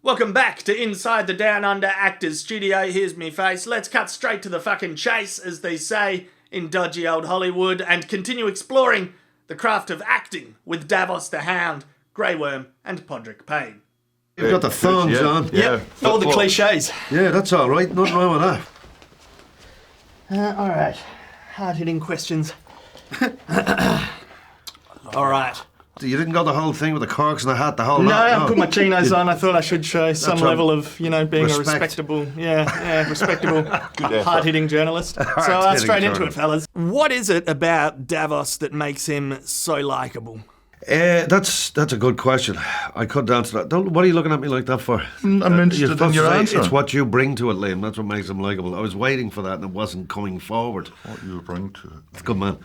Welcome back to Inside the Down Under Actors Studio. Here's me face. Let's cut straight to the fucking chase, as they say in dodgy old Hollywood, and continue exploring the craft of acting with Davos the Hound, Grey Worm, and Podrick Payne. You've got the thongs on. Yeah, all the cliches. Yeah, that's all right. Nothing wrong with that. All right. Hard-hitting questions. All right. You didn't go the whole thing with the corks and the hat, the whole No, lot? I put my chinos on. I thought I should show some right. level of, being Respect. a respectable, respectable, hard-hitting journalist. So Hard-hitting straight into it, journalist. fellas. What is it about Davos that makes him so likeable? That's a good question. I couldn't answer that. What are you looking at me like that for? I'm interested You're supposed in your to say answer. It's what you bring to it, Liam. That's what makes him likeable. I was waiting for that and it wasn't coming forward. What you bring to it. It's a good man.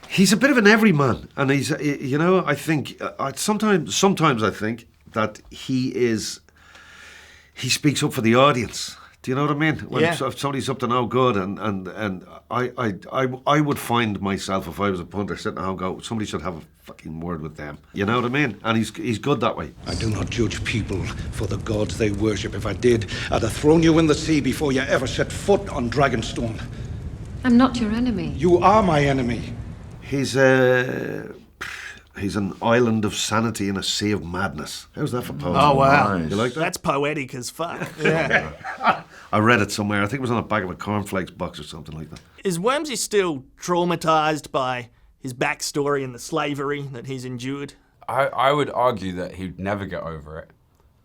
He's a bit of an everyman, and he's, I think sometimes I think that he speaks up for the audience. Do you know what I mean? When if somebody's up to no good, and I would find myself, if I was a punter, sitting at home, go, somebody should have a fucking word with them. You know what I mean? And he's good that way. I do not judge people for the gods they worship. If I did, I'd have thrown you in the sea before you ever set foot on Dragonstone. I'm not your enemy. You are my enemy. He's an island of sanity in a sea of madness. How's that for poetry? Oh, wow. Nice. You like that? That's poetic as fuck. Yeah. I read it somewhere. I think it was on the back of a cornflakes box or something like that. Is Wormsy still traumatised by his backstory and the slavery that he's endured? I would argue that he'd never get over it,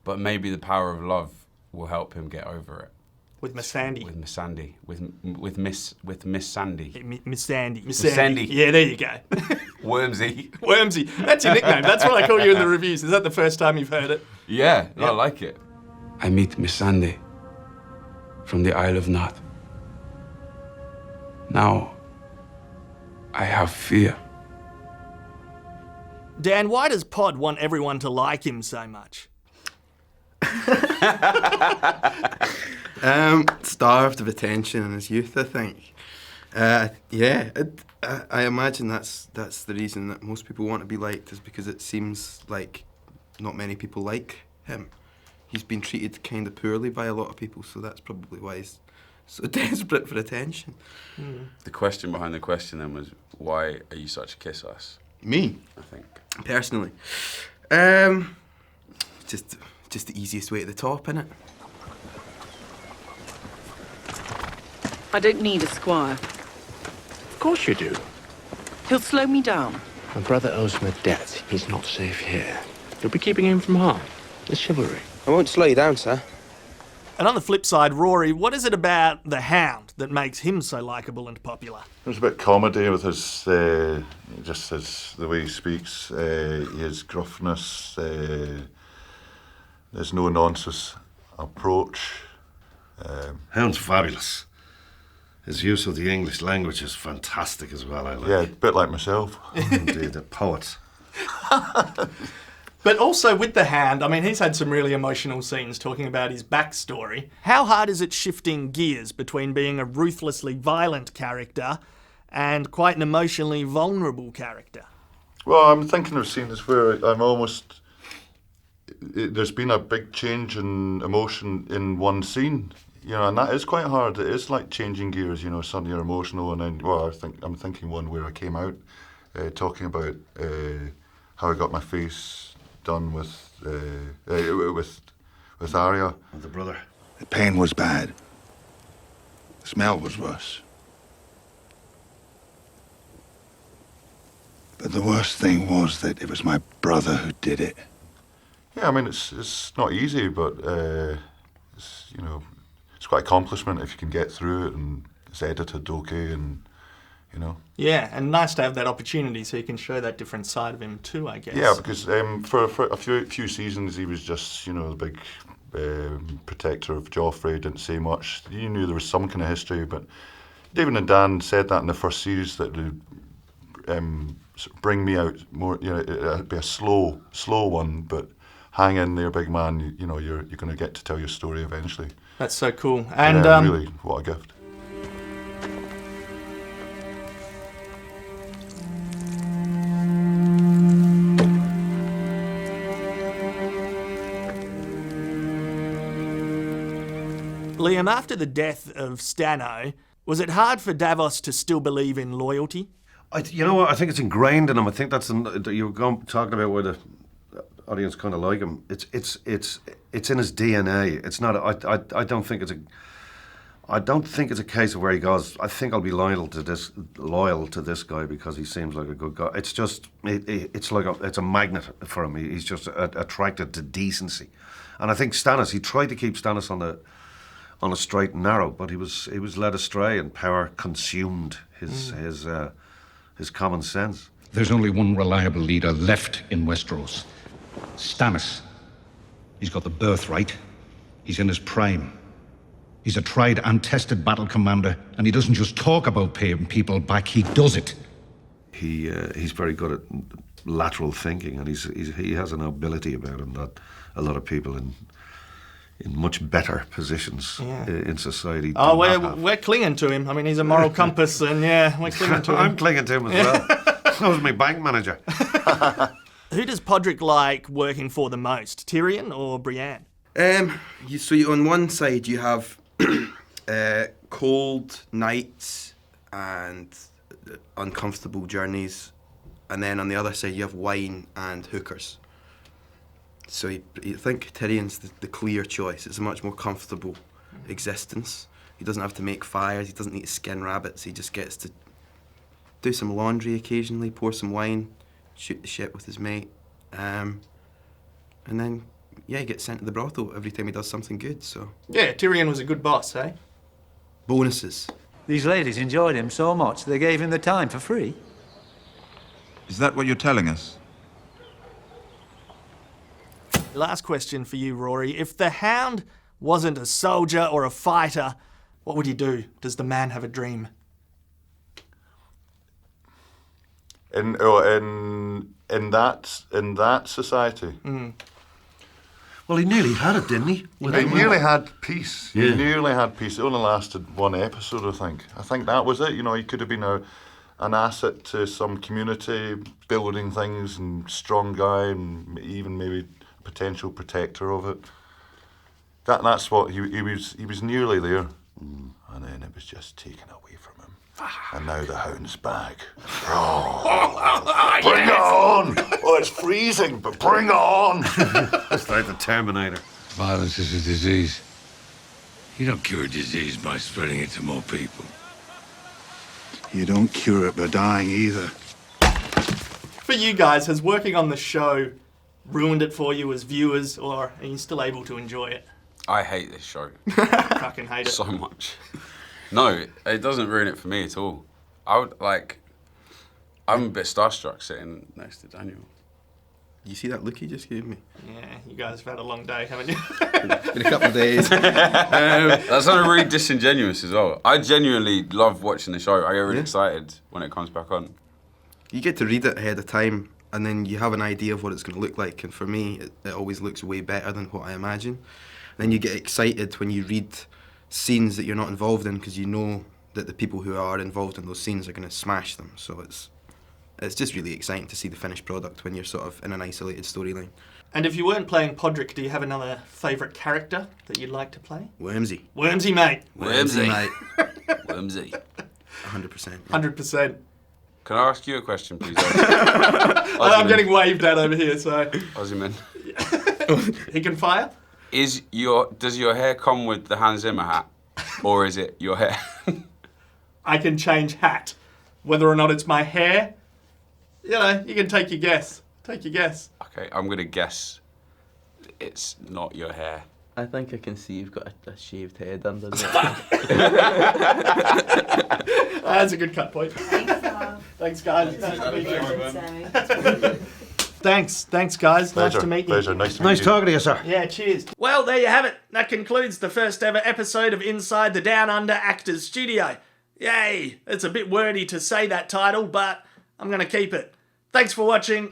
but maybe the power of love will help him get over it. With Miss Sandy. With Miss Sandy. With Miss Sandy. Miss Sandy. Miss Sandy. Yeah, there you go. Wormsy. Wormsy. That's your nickname. That's what I call you in the reviews. Is that the first time you've heard it? Yeah, I like it. I meet Miss Sandy from the Isle of Knot. Now, I have fear. Dan, why does Pod want everyone to like him so much? Starved of attention in his youth, I think. I imagine that's the reason that most people want to be liked, is because it seems like not many people like him. He's been treated kind of poorly by a lot of people, so that's probably why he's so desperate for attention. The question behind the question then was, why are you such a kiss-ass? Me? I think. Personally? Just the easiest way to the top, innit? I don't need a squire. Of course you do. He'll slow me down. My brother owes me a debt. He's not safe here. You'll be keeping him from harm. It's chivalry. I won't slow you down, sir. And on the flip side, Rory, what is it about the Hound that makes him so likeable and popular? There's a bit of comedy with his, the way he speaks, his gruffness, there's no nonsense approach. Hound's fabulous. His use of the English language is fantastic as well, I like. Yeah, a bit like myself. Indeed, a poet. But also with the Hound, I mean, he's had some really emotional scenes talking about his backstory. How hard is it shifting gears between being a ruthlessly violent character and quite an emotionally vulnerable character? Well, I'm thinking of scenes where there's been a big change in emotion in one scene, and that is quite hard. It is like changing gears, suddenly you're emotional, and then, I'm thinking one where I came out talking about how I got my face done with Arya. With the brother. The pain was bad. The smell was worse. But the worst thing was that it was my brother who did it. Yeah, I mean, it's not easy, but it's quite an accomplishment if you can get through it, and it's edited okay, and Yeah, and nice to have that opportunity so you can show that different side of him too, I guess. Yeah, because for a few seasons he was just the big protector of Joffrey, didn't say much. You knew there was some kind of history, but David and Dan said that in the first series, that bring me out more. It'd be a slow one, but hang in there, big man. You're going to get to tell your story eventually. That's so cool. And really, what a gift. Liam, after the death of Stano, was it hard for Davos to still believe in loyalty? You know what? I think it's ingrained in him. I think that's you were talking about where the audience kind of like him. It's in his DNA. It's not. I don't think it's a. I don't think it's a case of where he goes, I think I'll be loyal to this guy because he seems like a good guy. It's just it's a magnet for him. He's just attracted to decency, and I think Stannis. He tried to keep Stannis on a straight and narrow, but he was led astray, and power consumed his common sense. There's only one reliable leader left in Westeros. Stannis. He's got the birthright. He's in his prime. He's a tried and tested battle commander, and he doesn't just talk about paying people back, he does it. He's very good at lateral thinking, and he has an ability about him that a lot of people in much better positions in society Oh, we're clinging to him. I mean, he's a moral compass, and we're clinging to him. I'm clinging to him as well. That was my bank manager. Who does Podrick like working for the most, Tyrion or Brienne? On one side you have cold nights and uncomfortable journeys, and then on the other side you have wine and hookers. So you think Tyrion's the clear choice. It's a much more comfortable existence. He doesn't have to make fires, he doesn't need to skin rabbits, he just gets to do some laundry occasionally, pour some wine, shoot the shit with his mate, and then he gets sent to the brothel every time he does something good, so... Yeah, Tyrion was a good boss, eh? Bonuses. These ladies enjoyed him so much, they gave him the time for free. Is that what you're telling us? Last question for you, Rory. If the Hound wasn't a soldier or a fighter, what would he do? Does the man have a dream? In that society. Well, he nearly had it, didn't he? He nearly had peace. He nearly had peace. It only lasted one episode, I think. I think that was it. You know, he could have been an asset to some community, building things, and strong guy, and even maybe potential protector of it. That's what he was nearly there, and then it was just taken away from him. And now the Hound's back. Bring it on! Oh, it's freezing, but bring it on! It's like the Terminator. Violence is a disease. You don't cure a disease by spreading it to more people. You don't cure it by dying either. For you guys, has working on the show ruined it for you as viewers, or are you still able to enjoy it? I hate this show. Fucking hate it. So much. No, it doesn't ruin it for me at all. I'm a bit starstruck sitting next to Daniel. You see that look he just gave me? Yeah, you guys have had a long day, haven't you? It's been a couple of days. That sounded really disingenuous as well. I genuinely love watching the show. I get really excited when it comes back on. You get to read it ahead of time, and then you have an idea of what it's going to look like. And for me, it always looks way better than what I imagine. And then you get excited when you read scenes that you're not involved in, because you know that the people who are involved in those scenes are going to smash them. So it's just really exciting to see the finished product when you're sort of in an isolated storyline. And if you weren't playing Podrick, do you have another favourite character that you'd like to play? Wormsy. Wormsy, mate. Wormsy, mate. Wormsy. 100%. 100%. Can I ask you a question, please? I'm getting waved at over here, so... Ozyman. He can fire? Does your hair come with the Hans Zimmer hat, or is it your hair? I can change hat. Whether or not it's my hair, you know, you can take your guess. Take your guess. Okay, I'm going to guess it's not your hair. I think I can see you've got a shaved head under there. That's a good cut point. Thanks, guys. Nice to meet you. Thanks, guys. Pleasure. Nice to meet you. Pleasure. Nice to meet you. Nice talking to you, sir. Yeah, cheers. Well, there you have it. That concludes the first ever episode of Inside the Down Under Actors Studio. Yay! It's a bit wordy to say that title, but I'm going to keep it. Thanks for watching.